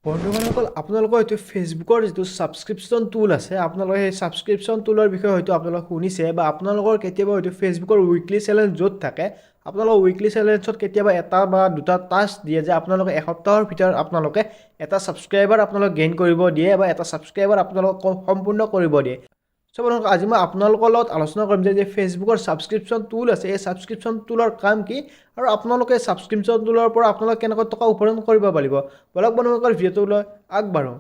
বন্ধুসকল আপোনালোকৰ হয়তো ফেচবুকৰ যিটো ছাবস্ক্ৰিপশ্যন টুল আছে আপোনালোকে সেই ছাবস্ক্ৰিপশ্যন টুলৰ বিষয়ে হয়তো আপোনালোকে শুনিছে বা আপোনালোকৰ কেতিয়াবা হয়তো ফেচবুকৰ উইকলি চেলেঞ্জ য'ত থাকে আপোনালোকৰ উইকলি চেলেঞ্জত কেতিয়াবা এটা বা দুটা টাস্ক দিয়ে যে আপোনালোকে এসপ্তাহৰ ভিতৰত আপোনালোকে এটা ছাবস্ক্ৰাইবাৰ আপোনালোকে গেইন কৰিব দিয়ে বা এটা ছাবস্ক্ৰাইবাৰ আপোনালোকক সম্পূৰ্ণ কৰিব দিয়ে। বন্ধুসকল আজি মই আপোনালোকৰ লগত আলোচনা কৰিম যে ফেচবুকৰ ছাবস্ক্ৰিপশ্যন টুল আছে এই ছাবস্ক্ৰিপশ্যন টুলৰ কাম কি আৰু আপোনালোকে ছাবস্ক্ৰিপশ্যন টুলৰ পৰা আপোনালোকে কেনেকৈ টকা উপাৰ্জন কৰিব পাৰিব। বলক বন্ধুসকল ভিডিঅ'টোলৈ আগবাঢ়ো।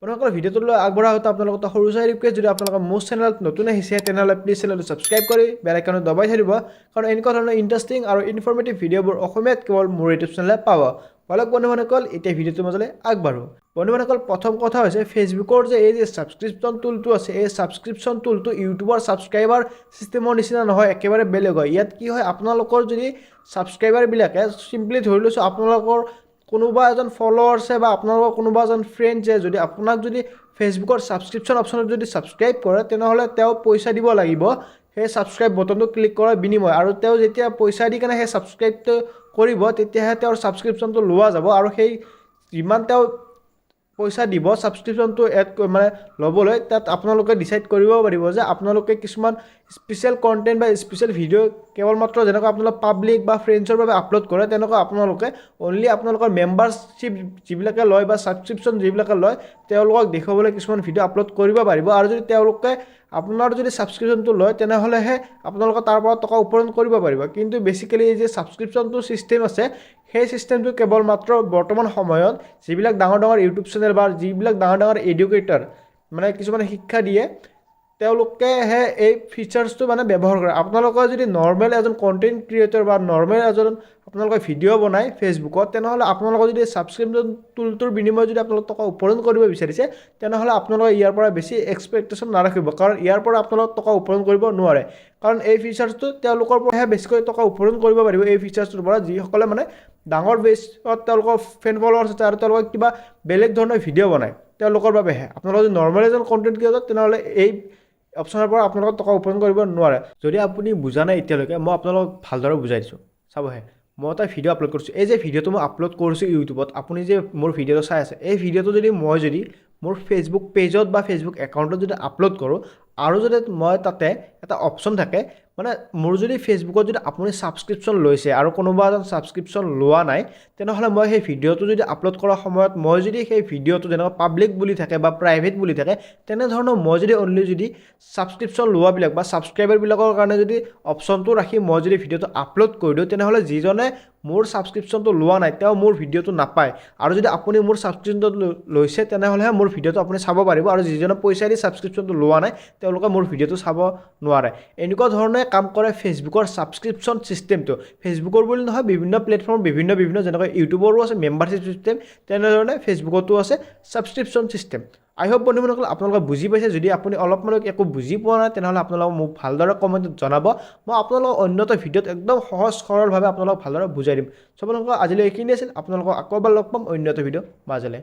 বন্ধুসকল ভিডিঅ'টোলৈ আগবঢ়া হওঁতে আপোনালোকৰ এটা সৰু চাই ৰিকুৱেষ্ট, যদি আপোনালোকৰ মোৰ চেনেলত নতুন আহিছে তেনেহ'লে প্লিজ চেনেলটো ছাবস্ক্ৰাইব কৰি বেল আইকনটো দবাই থৈ দিব, কাৰণ এনেকুৱা ধৰণৰ ইণ্টাৰেষ্টিং আৰু ইনফৰ্মেটিভ ভিডিঅ'বোৰ অসমীয়াত কেৱল মোৰ ইউটিউব চেনেলে পাব। বলক বন্ধুসকল এতিয়া ভিডিঅ'টোৰ মাজলৈ আগবাঢ়ো। বন্ধুসকল প্ৰথম কথা হৈছে ফেচবুকৰ যে এই যে ছাবস্ক্ৰিপশ্যন টুলটো আছে এই ছাবস্ক্ৰিপশ্যন টুলটো ইউটিউবৰ ছাবস্ক্ৰাইবাৰ ছিষ্টেমৰ নিচিনা নহয়, একেবাৰে বেলেগ হয়। ইয়াত কি হয় আপোনালোকৰ যদি ছাবস্ক্ৰাইবাৰবিলাকে চিম্পলি ধৰি লৈছোঁ আপোনালোকৰ কোনোবা এজন ফলোৱাৰ্ছে বা আপোনালোকৰ কোনোবা এজন ফ্ৰেণ্ডছে যদি আপোনাক যদি ফেচবুকৰ ছাবস্ক্ৰিপশ্যন অপশ্যনত যদি ছাবস্ক্ৰাইব কৰে তেনেহ'লে তেওঁ পইচা দিব লাগিব সেই ছাবস্ক্ৰাইব বটনটো ক্লিক কৰাৰ বিনিময়, আৰু তেওঁ যেতিয়া পইচা দি কেনে সেই ছাবস্ক্ৰাইবটো কৰিব তেতিয়াহে তেওঁৰ ছাবস্ক্ৰিপশ্যনটো লোৱা যাব, আৰু সেই যিমান তেওঁ পইচা দিব ছাবস্ক্ৰিপশ্যনটো মানে ল'বলৈ তাত আপোনালোকে ডিচাইড কৰিব পাৰিব যে আপোনালোকে কিছুমান স্পেচিয়েল কণ্টেণ্ট বা স্পেচিয়েল ভিডিঅ' কেৱল মাত্ৰ যেনেকুৱা আপোনালোকে পাব্লিক বা ফ্ৰেণ্ডছৰ বাবে আপলোড কৰে তেনেকুৱা আপোনালোকে অনলি আপোনালোকৰ মেম্বাৰশ্বিপ যিবিলাকে লয় বা ছাবস্ক্ৰিপশ্যন যিবিলাকে লয় তেওঁলোকক দেখুৱাবলৈ কিছুমান ভিডিঅ' আপলোড কৰিব পাৰিব, আৰু যদি তেওঁলোকে আপোনাৰ যদি ছাবস্ক্ৰিপশ্যনটো লয় তেনেহ'লেহে আপোনালোকে তাৰ পৰা টকা উপাৰ্জন কৰিব পাৰিব। কিন্তু বেছিকেলি এই যে ছাবস্ক্ৰিপশ্যনটো ছিষ্টেম আছে সেই ছিষ্টেমটো কেৱল মাত্ৰ বৰ্তমান সময়ত যিবিলাক ডাঙৰ ডাঙৰ ইউটিউব চেনেল বা যিবিলাক ডাঙৰ ডাঙৰ এডুকেটৰ মানে কিছুমানে শিক্ষা দিয়ে তেওঁলোকেহে এই ফিচাৰ্ছটো মানে ব্যৱহাৰ কৰে। আপোনালোকে যদি নৰ্মেল এজন কণ্টেণ্ট ক্ৰিয়েটৰ বা নৰ্মেল এজন আপোনালোকে ভিডিঅ' বনায় ফেচবুকত তেনেহ'লে আপোনালোকে যদি ছাবস্ক্ৰিপশ্যন টুলটোৰ বিনিময়ত যদি আপোনালোকে টকা উপাৰ্জন কৰিব বিচাৰিছে তেনেহ'লে আপোনালোকে ইয়াৰ পৰা বেছি এক্সপেক্টেশ্যন নাৰাখিব, কাৰণ ইয়াৰ পৰা আপোনালোকে টকা উপাৰ্জন কৰিব নোৱাৰে, কাৰণ এই ফিচাৰ্ছটো তেওঁলোকৰ পৰাহে বেছিকৈ টকা উপাৰ্জন কৰিব পাৰিব। এই ফিচাৰ্ছটোৰ পৰা যিসকলে মানে ডাঙৰ বেছত তেওঁলোকৰ ফেন ফলোৱাৰ্ছ আছে আৰু তেওঁলোকে কিবা বেলেগ ধৰণৰ ভিডিঅ' বনায় তেওঁলোকৰ বাবেহে। আপোনালোকে যদি নৰ্মেল এজন কণ্টেণ্ট ক্ৰিয়েটৰ তেনেহ'লে এই অপশ্যনৰ পৰা আপোনালোকে টকা উপাৰ্জন কৰিব নোৱাৰে। যদি আপুনি বুজা নাই এতিয়ালৈকে মই আপোনালোকক ভালদৰে বুজাই দিছোঁ চাবহে। মই এটা ভিডিঅ' আপলোড কৰিছোঁ, এই যে ভিডিঅ'টো মই আপলোড কৰিছোঁ ইউটিউবত, আপুনি যে মোৰ ভিডিঅ'টো চাই আছে এই ভিডিঅ'টো যদি মই মোৰ ফেচবুক পেজত বা ফেচবুক একাউণ্টত যদি আপলোড কৰোঁ আৰু যদি মই তাতে এটা অপশ্যন থাকে মানে মোৰ যদি ফেচবুকত যদি আপুনি ছাবস্ক্ৰিপশ্যন লৈছে আৰু কোনোবা এজন ছাবস্ক্ৰিপশ্যন লোৱা নাই তেনেহ'লে মই সেই ভিডিঅ'টো যদি আপলোড কৰাৰ সময়ত মই যদি সেই ভিডিঅ'টো যেনেকুৱা পাব্লিক বুলি থাকে বা প্ৰাইভেট বুলি থাকে তেনেধৰণৰ মই যদি অনলি যদি ছাবস্ক্ৰিপশ্যন লোৱাবিলাক বা ছাবস্ক্ৰাইবাৰবিলাকৰ কাৰণে যদি অপশ্যনটো ৰাখি মই যদি ভিডিঅ'টো আপলোড কৰি দিওঁ তেনেহ'লে যিজনে মোৰ ছাবস্ক্ৰিপশ্যনটো লোৱা নাই তেওঁ মোৰ ভিডিঅ'টো নাপায়, আৰু যদি আপুনি মোৰ ছাবস্ক্ৰিপশ্যনটো লৈছে তেনেহ'লেহে মোৰ ভিডিঅ'টো আপুনি চাব পাৰিব, আৰু যিজনে পইচা দি ছাবস্ক্ৰিপশ্যনটো লোৱা নাই তেওঁলোকে মোৰ ভিডিঅ'টো চাব নোৱাৰে। এনেকুৱা ধৰণে কাম কৰে ফেচবুকৰ ছাবস্ক্ৰিপশ্যন ছিষ্টেমটো। ফেচবুকৰ বুলি নহয় বিভিন্ন প্লেটফৰ্ম বিভিন্ন যেনেকৈ ইউটিউবৰো আছে মেম্বাৰশ্বিপ ছিষ্টেম, তেনেধৰণে ফেচবুকতো আছে ছাবস্ক্ৰিপশ্যন ছিষ্টেম। আই হোপ বন্ধুসকল আপোনালোকে বুজি পাইছে। যদি আপুনি অলপমান একো বুজি পোৱা নাই তেনেহ'লে আপোনালোকে মোক ভালদৰে কমেণ্টত জনাব, মই আপোনালোকক অন্য এটা ভিডিঅ'ত একদম সহজ সৰলভাৱে আপোনালোকক ভালদৰে বুজাই দিম। বন্ধুসকল আজিলৈ এইখিনি আছিল, আপোনালোকক আকৌ এবাৰ লগ পাম অন্য এটা ভিডিঅ' মাজলৈ।